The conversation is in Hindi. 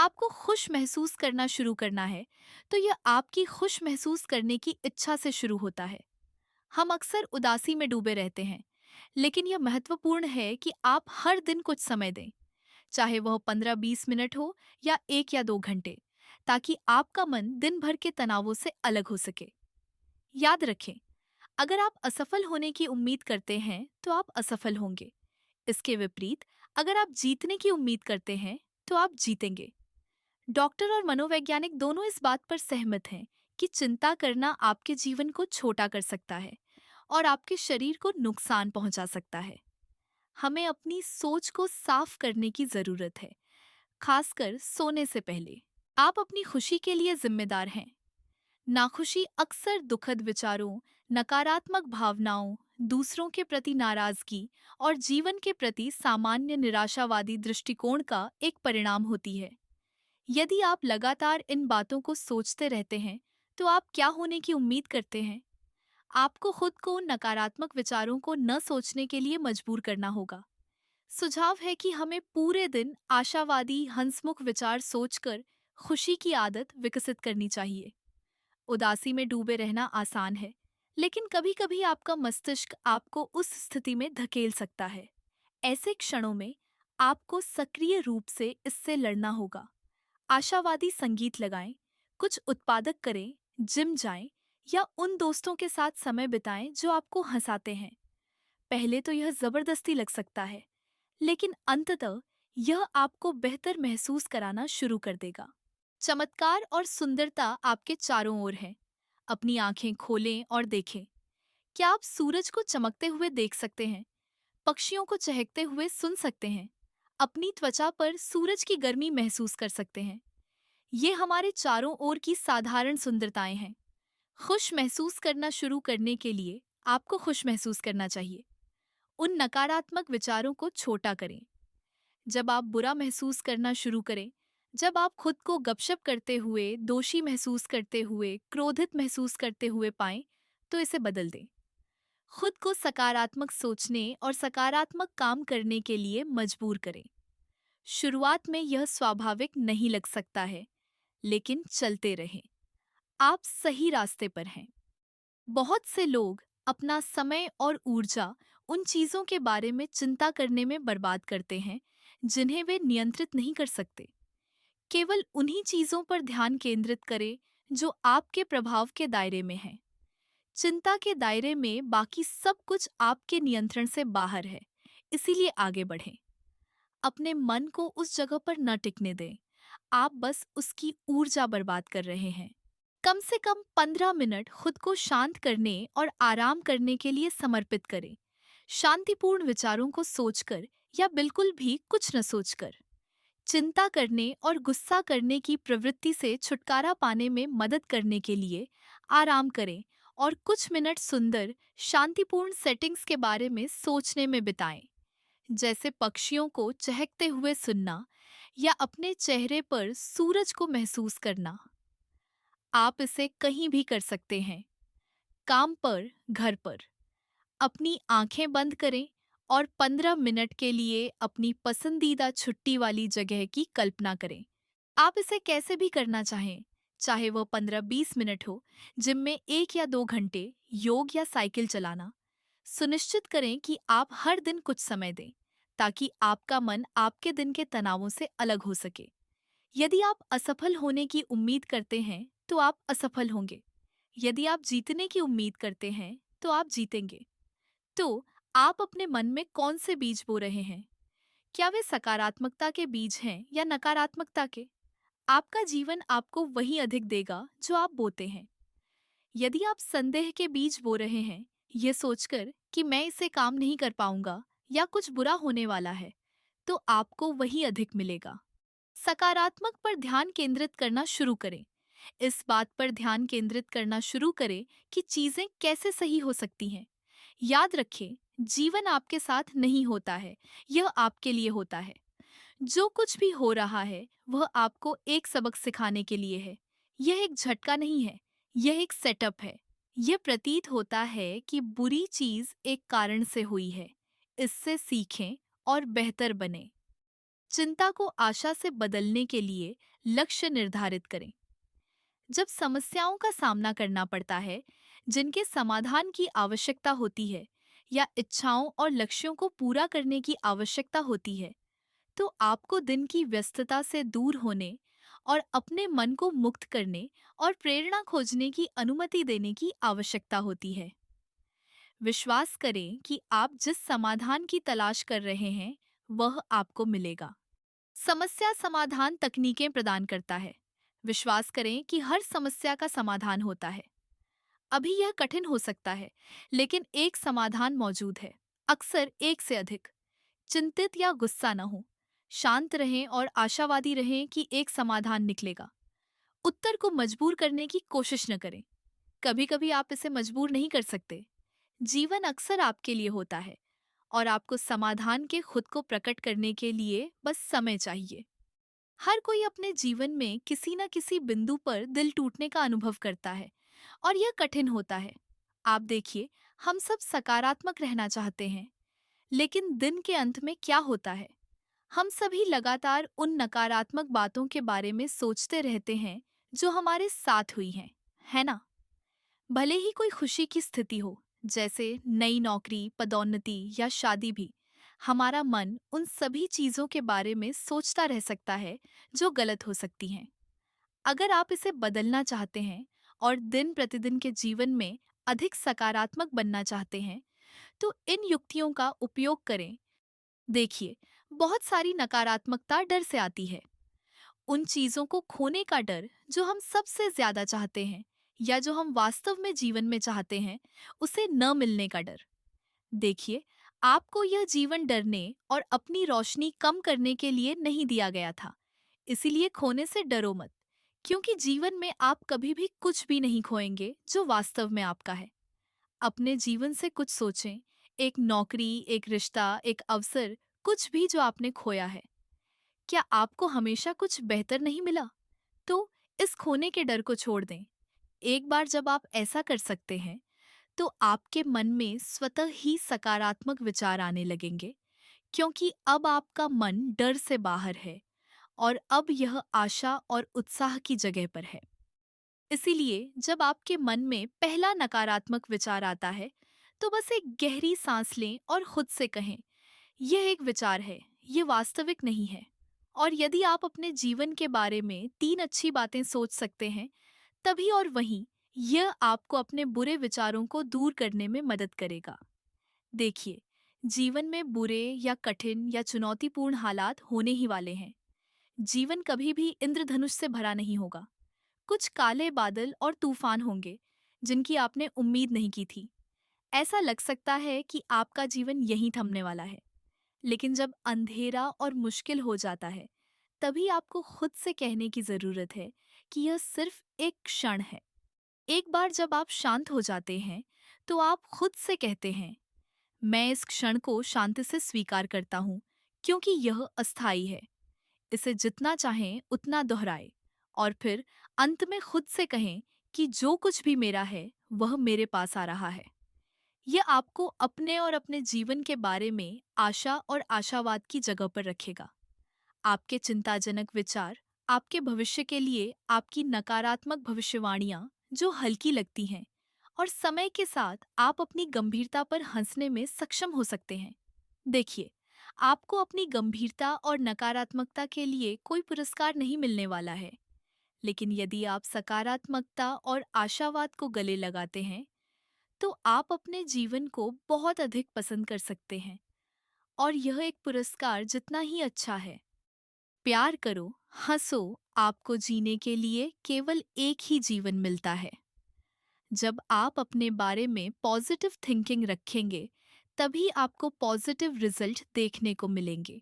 आपको खुश महसूस करना शुरू करना है, तो यह आपकी खुश महसूस करने की इच्छा से शुरू होता है। हम अक्सर उदासी में डूबे रहते हैं, लेकिन यह महत्वपूर्ण है कि आप हर दिन कुछ समय दें, चाहे वह 15-20 मिनट हो या 1 या 2 घंटे, ताकि आपका मन दिन भर के तनावों से अलग हो सके। याद रखें, अगर आप असफल होने की उम्मीद करते हैं, तो आप असफल होंगे। इसके विपरीत, अगर आप जीतने की उम्मीद करते हैं, तो आप जीतेंगे। डॉक्टर और मनोवैज्ञानिक दोनों इस बात पर सहमत हैं कि चिंता करना आपके जीवन को छोटा कर सकता है और आपके शरीर को नुकसान पहुंचा सकता है। हमें अपनी सोच को साफ करने की जरूरत है, खासकर सोने से पहले। आप अपनी खुशी के लिए जिम्मेदार हैं। नाखुशी अक्सर दुखद विचारों, नकारात्मक भावनाओं, दूसरों के प्रति नाराजगी और जीवन के प्रति सामान्य निराशावादी दृष्टिकोण का एक परिणाम होती है। यदि आप लगातार इन बातों को सोचते रहते हैं, तो आप क्या होने की उम्मीद करते हैं? आपको खुद को उन नकारात्मक विचारों को न सोचने के लिए मजबूर करना होगा। सुझाव है कि हमें पूरे दिन आशावादी, हंसमुख विचार सोचकर खुशी की आदत विकसित करनी चाहिए। उदासी में डूबे रहना आसान है, लेकिन कभी-कभी आपका मस्तिष्क आपको उस स्थिति में धकेल सकता है। ऐसे क्षणों में आपको सक्रिय रूप से इससे लड़ना होगा। आशावादी संगीत लगाएं, कुछ उत्पादक करें, जिम जाएं या उन दोस्तों के साथ समय बिताएं जो आपको हंसाते हैं। पहले तो यह जबरदस्ती लग सकता है, लेकिन अंततः यह आपको बेहतर महसूस कराना शुरू कर देगा। चमत्कार और सुंदरता आपके चारों ओर है। अपनी आंखें खोलें और देखें। क्या आप सूरज को चमकते हुए देख सकते हैं? पक्षियों को चहकते हुए सुन सकते हैं? अपनी त्वचा पर सूरज की गर्मी महसूस कर सकते हैं? ये हमारे चारों ओर की साधारण सुंदरताएं हैं। खुश महसूस करना शुरू करने के लिए आपको खुश महसूस करना चाहिए। उन नकारात्मक विचारों को छोटा करें। जब आप बुरा महसूस करना शुरू करें, जब आप खुद को गपशप करते हुए, दोषी महसूस करते हुए, क्रोधित महसूस करते हुए पाएं, तो इसे बदल दें। खुद को सकारात्मक सोचने और सकारात्मक काम करने के लिए मजबूर करें। शुरुआत में यह स्वाभाविक नहीं लग सकता है, लेकिन चलते रहें। आप सही रास्ते पर हैं। बहुत से लोग अपना समय और ऊर्जा उन चीजों के बारे में चिंता करने में बर्बाद करते हैं जिन्हें वे नियंत्रित नहीं कर सकते। केवल उन्हीं चीजों पर ध्यान केंद्रित करें जो आपके प्रभाव के दायरे में हैं। चिंता के दायरे में बाकी सब कुछ आपके नियंत्रण से बाहर है, इसीलिए आगे बढ़ें। अपने मन को उस जगह पर न टिकने दें। आप बस उसकी ऊर्जा बर्बाद कर रहे हैं। कम से कम 15 मिनट खुद को शांत करने और आराम करने के लिए समर्पित करें। शांतिपूर्ण विचारों को सोचकर या बिल्कुल भी कुछ न सोचकर। चिंता करने और गुस्सा करने की प्रवृत्ति से छुटकारा पाने में मदद करने के लिए आराम करें और कुछ मिनट सुंदर, शांतिपूर्ण सेटिंग्स के बारे में सोचने में बिताएं, जैसे पक्षियों को चहकते हुए सुनना या अपने चेहरे पर सूरज को महसूस करना। आप इसे कहीं भी कर सकते हैं, काम पर, घर पर। अपनी आंखें बंद करें और 15 मिनट के लिए अपनी पसंदीदा छुट्टी वाली जगह की कल्पना करें। आप इसे कैसे भी करना चाहें, चाहे वह 15-20 मिनट हो, जिम में 1 या 2 घंटे, योग या साइकिल चलाना। सुनिश्चित करें कि आप हर दिन कुछ समय दें, ताकि आपका मन आपके दिन के तनावों से अलग हो सके। यदि आप असफल होने की उम्मीद करते हैं, तो आप असफल होंगे। यदि आप जीतने की उम्मीद करते हैं, तो आप जीतेंगे। तो आप अपने मन में कौन से बीज बो रहे हैं? क्या वे सकारात्मकता के बीज हैं या नकारात्मकता के? आपका जीवन आपको वही अधिक देगा जो आप बोते हैं। यदि आप संदेह के बीज बो रहे हैं, ये सोचकर कि मैं इसे काम नहीं कर पाऊंगा या कुछ बुरा होने वाला है, तो आपको वही अधिक मिलेगा। सकारात्मक पर ध्यान केंद्रित करना शुरू करें। इस बात पर ध्यान केंद्रित करना शुरू करें कि चीजें कैसे सही हो सकती हैं। याद रखें, जीवन आपके साथ नहीं होता है, यह आपके लिए होता है। जो कुछ भी हो रहा है, वह आपको एक सबक सिखाने के लिए है। यह एक झटका नहीं है, यह एक सेटअप है। यह प्रतीत होता है कि बुरी चीज एक कारण से हुई है। इससे सीखें और बेहतर बने। चिंता को आशा से बदलने के लिए लक्ष्य निर्धारित करें। जब समस्याओं का सामना करना पड़ता है जिनके समाधान की आवश्यकता होती है या इच्छाओं और लक्ष्यों को पूरा करने की आवश्यकता होती है, तो आपको दिन की व्यस्तता से दूर होने और अपने मन को मुक्त करने और प्रेरणा खोजने की अनुमति देने की आवश्यकता होती है। विश्वास करें कि आप जिस समाधान की तलाश कर रहे हैं वह आपको मिलेगा। समस्या समाधान तकनीकें प्रदान करता है। विश्वास करें कि हर समस्या का समाधान होता है। अभी यह कठिन हो सकता है, लेकिन एक समाधान मौजूद है, अक्सर एक से अधिक। चिंतित या गुस्सा न हो, शांत रहें और आशावादी रहें कि एक समाधान निकलेगा। उत्तर को मजबूर करने की कोशिश न करें। कभी कभी आप इसे मजबूर नहीं कर सकते। जीवन अक्सर आपके लिए होता है और आपको समाधान के खुद को प्रकट करने के लिए बस समय चाहिए। हर कोई अपने जीवन में किसी न किसी बिंदु पर दिल टूटने का अनुभव करता है और यह कठिन होता है। आप देखिए, हम सब सकारात्मक रहना चाहते हैं, लेकिन दिन के अंत में क्या होता है? हम सभी लगातार उन नकारात्मक बातों के बारे में सोचते रहते हैं जो हमारे साथ हुई हैं, है ना? भले ही कोई खुशी की स्थिति हो, जैसे नई नौकरी, पदोन्नति या शादी भी, हमारा मन उन सभी चीजों के बारे में सोचता रह सकता है जो गलत हो सकती हैं। अगर आप इसे बदलना चाहते हैं और दिन प्रतिदिन के जीवन में अधिक सकारात्मक बनना चाहते हैं, तो इन युक्तियों का उपयोग करें। देखिए, बहुत सारी नकारात्मकता डर से आती है। उन चीजों को खोने का डर जो हम सबसे ज्यादा चाहते हैं या जो हम वास्तव में जीवन में चाहते हैं, उसे न मिलने का डर। देखिए, आपको यह जीवन डरने और अपनी रोशनी कम करने के लिए नहीं दिया गया था। इसीलिए खोने से डरो मत, क्योंकि जीवन में आप कभी भी कुछ भी नहीं खोएंगे जो वास्तव में आपका है। अपने जीवन से कुछ सोचें, एक नौकरी, एक रिश्ता, एक अवसर, कुछ भी जो आपने खोया है। क्या आपको हमेशा कुछ बेहतर नहीं मिला? तो इस खोने के डर को छोड़ दें। एक बार जब आप ऐसा कर सकते हैं, तो आपके मन में स्वतः ही सकारात्मक विचार आने लगेंगे, क्योंकि अब आपका मन डर से बाहर है और अब यह आशा और उत्साह की जगह पर है। इसीलिए जब आपके मन में पहला नकारात्मक विचार आता है, तो बस एक गहरी सांस लें और खुद से कहें, यह एक विचार है, ये वास्तविक नहीं है। और यदि आप अपने जीवन के बारे में 3 अच्छी बातें सोच सकते हैं, तभी और वहीं यह आपको अपने बुरे विचारों को दूर करने में मदद करेगा। देखिए, जीवन में बुरे या कठिन या चुनौतीपूर्ण हालात होने ही वाले हैं। जीवन कभी भी इंद्रधनुष से भरा नहीं होगा। कुछ काले बादल और तूफान होंगे जिनकी आपने उम्मीद नहीं की थी। ऐसा लग सकता है कि आपका जीवन यहीं थमने वाला है। लेकिन जब अंधेरा और मुश्किल हो जाता है, तभी आपको खुद से कहने की जरूरत है कि यह सिर्फ एक क्षण है। एक बार जब आप शांत हो जाते हैं, तो आप खुद से कहते हैं, मैं इस क्षण को शांति से स्वीकार करता हूँ, क्योंकि यह अस्थायी है। इसे जितना चाहें उतना दोहराए और फिर अंत में खुद से कहें कि जो कुछ भी मेरा है वह मेरे पास आ रहा है। यह आपको अपने और अपने जीवन के बारे में आशा और आशावाद की जगह पर रखेगा। आपके चिंताजनक विचार आपके भविष्य के लिए आपकी नकारात्मक भविष्यवाणियां जो हल्की लगती हैं, और समय के साथ आप अपनी गंभीरता पर हंसने में सक्षम हो सकते हैं। देखिए, आपको अपनी गंभीरता और नकारात्मकता के लिए कोई पुरस्कार नहीं मिलने वाला है, लेकिन यदि आप सकारात्मकता और आशावाद को गले लगाते हैं, तो आप अपने जीवन को बहुत अधिक पसंद कर सकते हैं। और यह एक पुरस्कार जितना ही अच्छा है। प्यार करो, हंसो, आपको जीने के लिए केवल एक ही जीवन मिलता है। जब आप अपने बारे में पॉजिटिव थिंकिंग रखेंगे, तभी आपको पॉजिटिव रिजल्ट देखने को मिलेंगे।